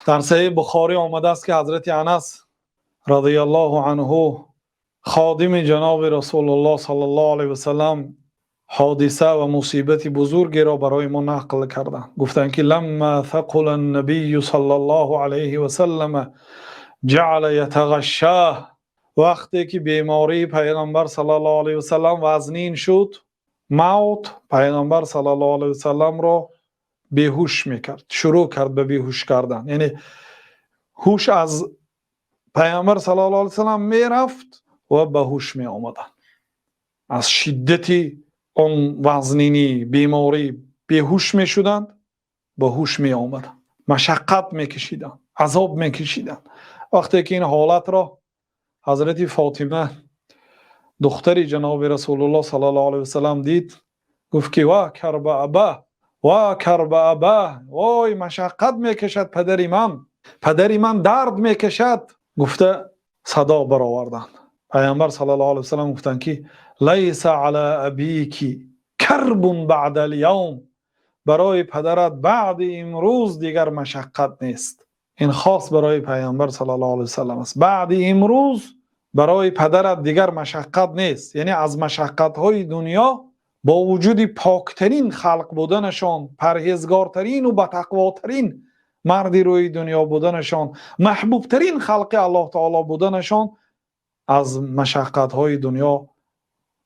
در صحیح بخاری آمده است که حضرت انس رضی الله عنه خادم جناب رسول الله صلی الله علیه و سلم حادثه و مصیبت بزرگی را برای ما نقل کردند. گفتند که لما ثقل النبی صلی الله علیه و سلم جعل یتغشاه، وقتی که بیماری پیغمبر صلی الله علیه و سلم وزنین شد، موت پیغمبر صلی الله علیه و سلم را بیهوش میکرد، شروع کرد به بیهوش کردن. یعنی هوش از پیغمبر صلی الله علیه و سلم میرفت و به هوش می آمدن. از شدت اون وزنینی بیماری بیهوش می شدند، به هوش می آمدن، مشقت می کشیدن، عذاب می کشیدن. وقتی که این حالت را حضرت فاطمه دختری جناب رسول الله صلی الله علیه و سلم دید، گفت که وا کرب ابا، وا کرب ابا، وای مشقت می کشد پدری من درد می کشد. گفته صدا برآوردند. پیامبر صلی الله علیه و سلم گفتند که لیس علی ابیک کرب بعد الیوم، برای پدرت بعد امروز دیگر مشقت نیست. این خاص برای پیامبر صلی الله علیه و سلم است. بعد امروز برای پدرت دیگر مشقت نیست. یعنی از مشقت های دنیا با وجود پاکترین خلق بودنشان، پرهیزگارترین و بتقواترین مردی روی دنیا بودنشان، محبوبترین خلق الله تعالی بودنشان، از مشقت های دنیا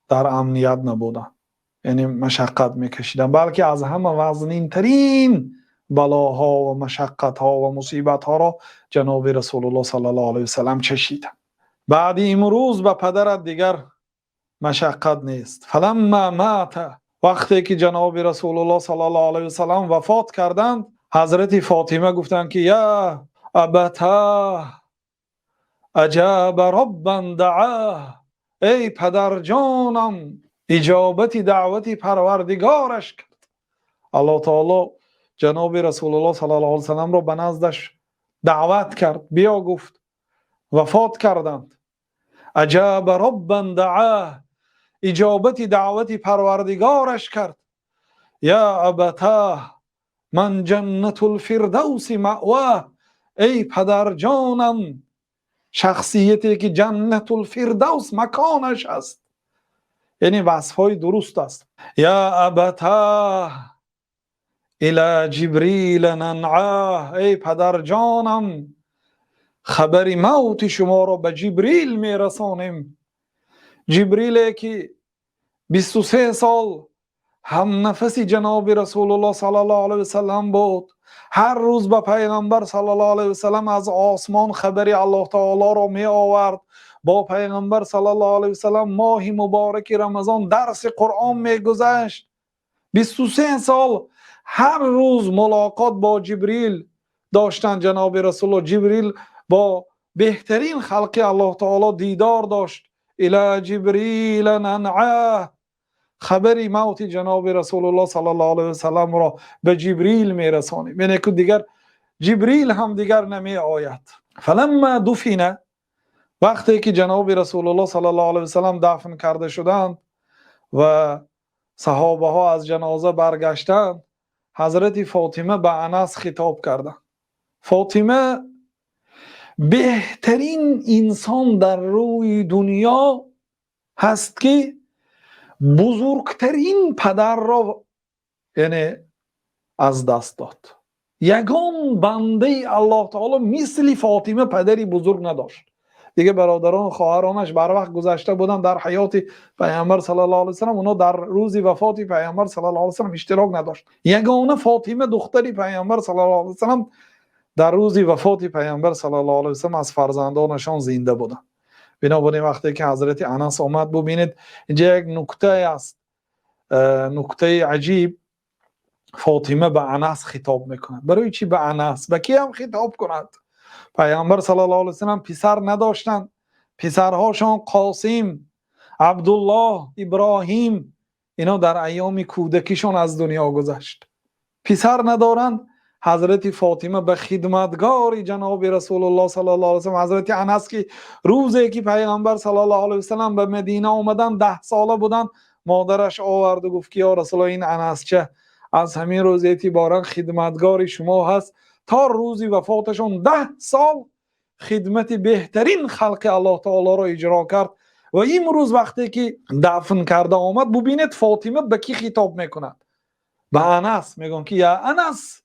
در امنیت نبودن، یعنی مشقت میکشیدن، بلکه از همه وزنین ترین بلاها و مشقت ها و مصیبت ها را جناب رسول الله صلی الله علیه و سلم چشیدن. بعد امروز به پدرت دیگر مشقت نیست. فلما مات، وقتی که جناب رسول الله صلی الله علیه و سلم وفات کردند، حضرت فاطمه گفتند که یا ابتا اجاب ربا دعاه، ای پدر جانم اجابت دعوت پروردگارش کرد. الله تعالی جناب رسول الله صلی الله علیه و سلم را به نزدش دعوت کرد، بیا گفت. وفات کردند. اجاب ربا دعاه، اجابت دعوت پروردگارش کرد. یا ابتاه من جنت الفردوس مأواه، ای پدر جانم شخصیتی که جنت الفردوس مکانش است. یعنی وصفهای درست است. یا ابتاه الى جبریل ننعاه، ای پدر جانم خبر موت شما را به جبریل میرسانیم. جبریل که 23 سال هم نفسی جناب رسول الله صلی الله علیه و سلم بود، هر روز به پیغمبر صلی الله علیه و سلم از آسمان خبری الله تعالی را می آورد. با پیغمبر صلی الله علیه و سلم ماه مبارک رمضان درس قرآن می گذشت. 23 سال هر روز ملاقات با جبریل داشتن جناب رسول الله. جبریل با بهترین خلق الله تعالی دیدار داشت. الی جبریل ننعاه، خبری موت جناب رسول الله صلی الله علیه و سلم را به جبریل میرسانیم. یعنی که دیگر جبریل هم دیگر نمی آید. فلما دفن، وقتی که جناب رسول الله صلی الله علیه و سلم دفن کرده شدند و صحابه ها از جنازه برگشتند، حضرت فاطمه به انس خطاب کردند. فاطمه بهترین انسان در روی دنیا هست که بزرگترین پدر را یعنی از دست داد. یگان بنده الله تعالی مثل فاطمه پدری بزرگ نداشت. دیگه برادران و خواهرانش بر وقت گذشته بودن در حیات پیامبر صلی الله علیه و سلم، اونا در روز وفات پیامبر صلی الله علیه و سلم اشتراک نداشت. یگانه فاطمه دختری پیامبر صلی الله علیه و سلم در روز وفات پیامبر صلی الله علیه و سلم از فرزندانشان زنده بودن. بنابراین وقتی که حضرت انس آمد، ببینید اینجا یک نکته است، نکته عجیب. فاطمه به انس خطاب میکند. برای چی به انس؟ به کی هم خطاب کند؟ پیامبر صلی الله علیه و سلم پسر نداشتند. پسرهاشان قاسم، عبدالله، ابراهیم، اینا در ایام کودکیشان از دنیا گذشت. پسر ندارند. حضرت فاطمه به خدمتگار جناب رسول الله صلی الله علیه و سلم، حضرت انس که روزی که پیغمبر صلی الله علیه و سلم به مدینه آمدن 10 ساله بودن، مادرش آورد و گفت که یا رسول الله این انس چه از همین روز اعتبارا خدمتگار شما هست تا روزی وفاتشون 10 سال خدمت بهترین خلق الله تعالی را اجرا کرد و امروز وقتی که دفن کرده آمد ببینید فاطمه به کی خطاب میکند؟ به انس میگن که یا انس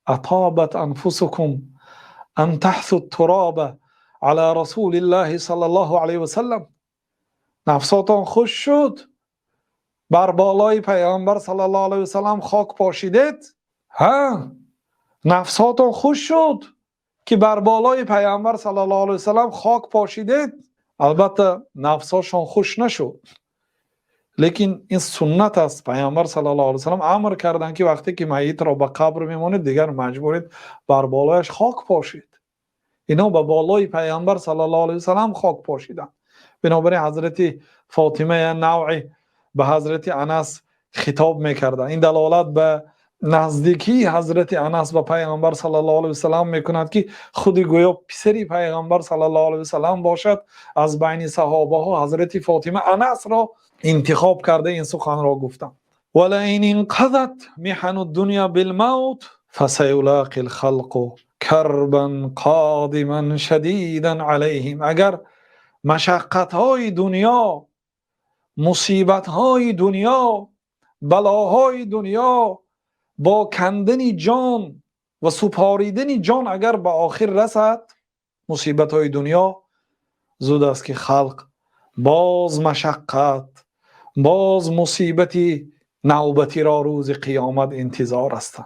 اطابت انفسکم ان تحثوا التراب على رسول الله صلی الله علیه و سلم. نفساتان خوش شد بر بالای پیامبر صلی الله علیه و سلم خاک پاشیدید؟ ها، نفساتان خوش شد که بر بالای پیامبر صلی الله علیه و سلم خاک پاشیدید؟ البته نفساشان خوش نشد، لیکن این سنت است. پیامبر صلی الله علیه و سلم امر کردند که وقتی که میت را به قبر میمانید دیگر مجبورید بر بالایش خاک پاشید. اینا به بالای پیامبر صلی الله علیه و سلم خاک پاشیدند. بنابراین حضرت فاطمه نوعی به حضرت انس خطاب میکرده. این دلالت به نزدیکی حضرت انس به پیامبر صلی الله علیه و سلم میکند که خود گویا پسری پیامبر صلی الله علیه و سلم باشد. از بین صحابه ها حضرت فاطمه انس را انتخاب کرده این سخن را گفتم. ولئن انقضت محن الدنیا بالموت فسيلاقي الخلق کربا قادما شدیدا علیهم. اگر مشقت های دنیا، مصیبت های دنیا، بلاهای دنیا با کندن جان و سپاریدن جان اگر به آخر رسد، مصیبت های دنیا، زود است که خلق باز مشقت، باز مصیبتی نوبتی را روز قیامت انتظار است.